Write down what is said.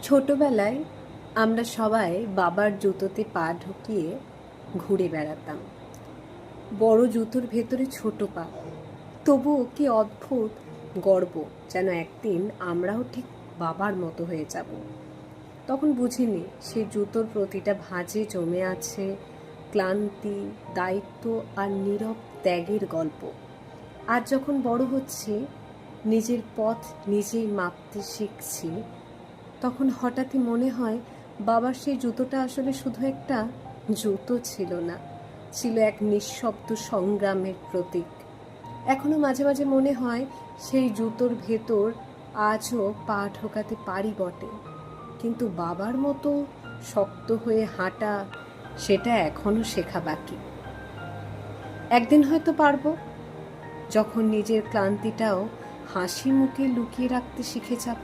ছোটবেলায় আমরা সবাই বাবার জুতোতে পা ঢুকিয়ে ঘুরে বেড়াতাম। বড় জুতোর ভেতরে ছোট পা, তবুও কি অদ্ভুত গর্ব, যেন একদিন আমরাও ঠিক বাবার মতো হয়ে যাব। তখন বুঝিনি সেই জুতোর প্রতিটা ভাঁজে জমে আছে ক্লান্তি, দায়িত্ব আর নীরব ত্যাগের গল্প। আজ যখন বড় হচ্ছি, নিজের পথ নিজেই মাপতে শিখছি, তখন হঠাৎই মনে হয় বাবার সেই জুতোটা আসলে শুধু একটা জুতো ছিল না, ছিল এক নিঃশব্দ সংগ্রামের প্রতীক। এখনো মাঝে মাঝে মনে হয় সেই জুতোর ভেতর আজও পা ঢোকাতে পারি বটে, কিন্তু বাবার মতো শক্ত হয়ে হাঁটা, সেটা এখনো শেখা বাকি। একদিন হয়তো পারবো, যখন নিজের ক্লান্তিটাও হাসি মুখে লুকিয়ে রাখতে শিখে যাব।